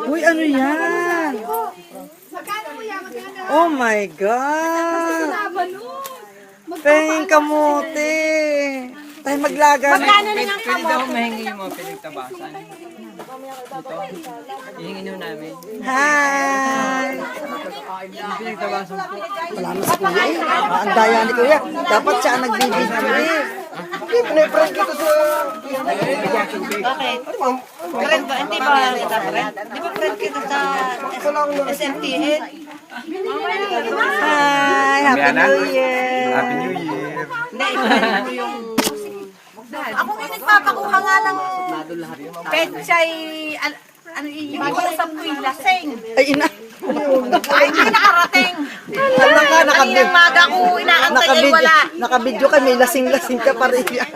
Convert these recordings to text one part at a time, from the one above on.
Uy, ano yan? Oh my God! Pahing kamote! Tayo maglaga. Magkano na ng Pwede daw mahingi yung mga pinagtabasan. Dito. Hihingi nyo namin. Hi! Yung pinagtabasan po. Wala na si Kuya eh. Ang daya ni Kuya. Dapat siya ang nagbibidyo eh. Pinipress kita sa... Bakit? Friend ba? Hindi ba kita friend? Di ba friend kita sa SMTN? Hi! Happy New Year! Happy New Year! Hindi, friend mo yung... Ako nga nagpapakuha nga ng petsay, ano yung usap ko yung lasing. Ay, ina! Ay, hindi nakarating. Kaninang maga ko inaantay ay wala. Nakabidyo ka, may lasing-lasing ka pa rin yan.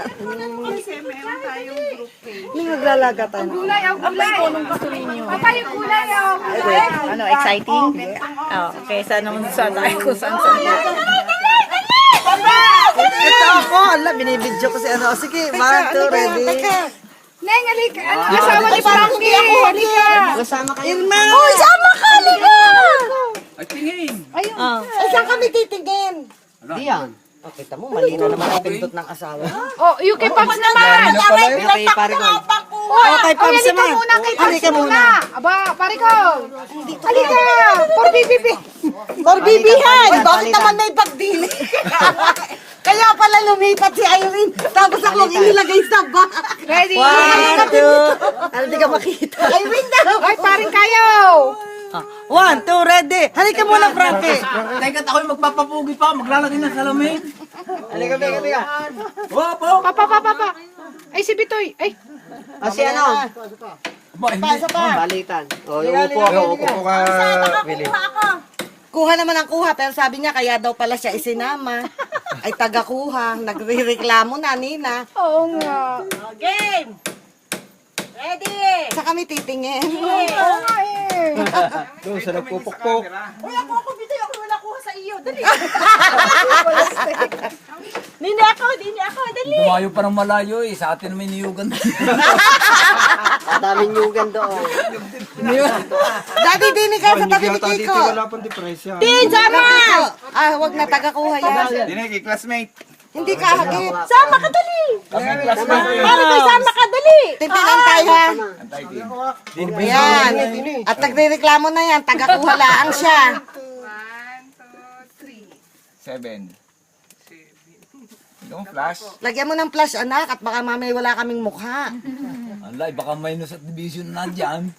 Nung naglalaga tayo. Gulay, ang gulay. Papa, yung gulay, ang gulay. Ano, exciting? Oh, kesa naman sa tayo kung saan-saan. Ito ako! Ala, binibidyo ko si ano. Sige, 1, 2, ready? Neng, halika. Ano, asawa ni Frankie. Halika. Kasama kayo. Irma! Uy, sama ka, halika. Ay, tingin! Saan kami titingin? Diyan. Oh, kita mo, mali na naman ang pindot ng asawa. Oh, yung kay Pams naman. Okay, pare ko. Okay, Pams naman. Halika muna. Aba, pare ko. Halika. For BBB. For bibihan! Bakit naman may pagdili? Kaya pala lumipat si Irene. Tapos ako ang inilagay sa bag. Ready? 1, 2. Ano, di ka makita. Irene daw. Ay, paring kayo. 1, 2, ready. Halika muna, Frankie. Teka, ako'y magpapapugi pa. Maglalagay ng salamin. Halika. Opo! Papa. Ay, si Bitoy. Ay, Si ano? Balitan. O, upo ako. Upo ka, Willie. Kuha naman ang kuha, pero sabi niya, kaya daw pala siya isinama. Ay, taga-kuha. Nagre-reklamo na, Nina. oo nga. Game! Ready! Sa kami titingin. Oo nga eh. Doon sa nagpupukpok. Wala po ako, Bitoy. Ako wala kuha sa iyo. Dali. Nini ako, dali. Dumayo pa ng malayo eh. Sa atin may niyugan. Ang daming nyugan doon. Daddy, dini ka sa tabi ni Kiko. pang depresya. Din, sama! Ah, wag na taga-kuha yan. Dinegi, classmate. Hindi ka hagit. Sama ka, dali. Classmate. Para may sama ka, dali. Tipilan tayo, ha? Antay din. Yan. At nagre-reklamo na yan. Taga-kuha laang siya. 7. Yung flash. Lagyan mo ng flash, anak, at baka mamay wala kaming mukha. Alay, baka minus at division na dyan.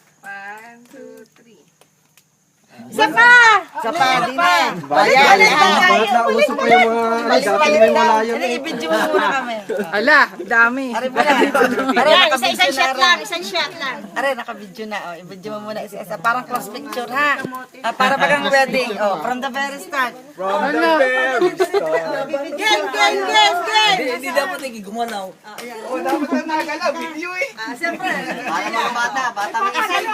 Isa pa, din na. Ayan, Bakit nausap pa yung mga dati may malayo na i-video mo muna kami. Ala, dami. Isang shot lang. Are, naka-video na. Oh. I-video mo muna isa-isa. Parang cross picture, ha? Ah, para bagang wedding. Oh, from the very start. From the very Game! Hindi dapat nagigumanaw. Dapat na nagalaw, video eh. Siyempre, para mga bata mag-isang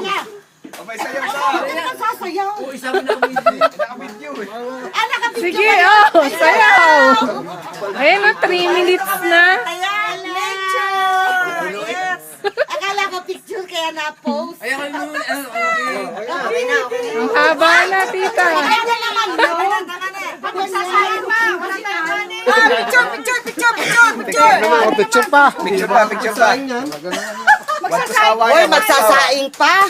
niya. Abay, sayaw sa. Sasayaw. Oo, isa mo na naka-video eh. Sige, oh, sayaw. Ayun, 3 minutes na. Ayan, lecture! Yes! Akala ko picture kaya na-post. Ay, ako yung okay. Ang haba na, tita. Kaya na naman, no? Ako sasayaw pa. Wala tayong picture! Picture pa. Hoy, magsasaing pa!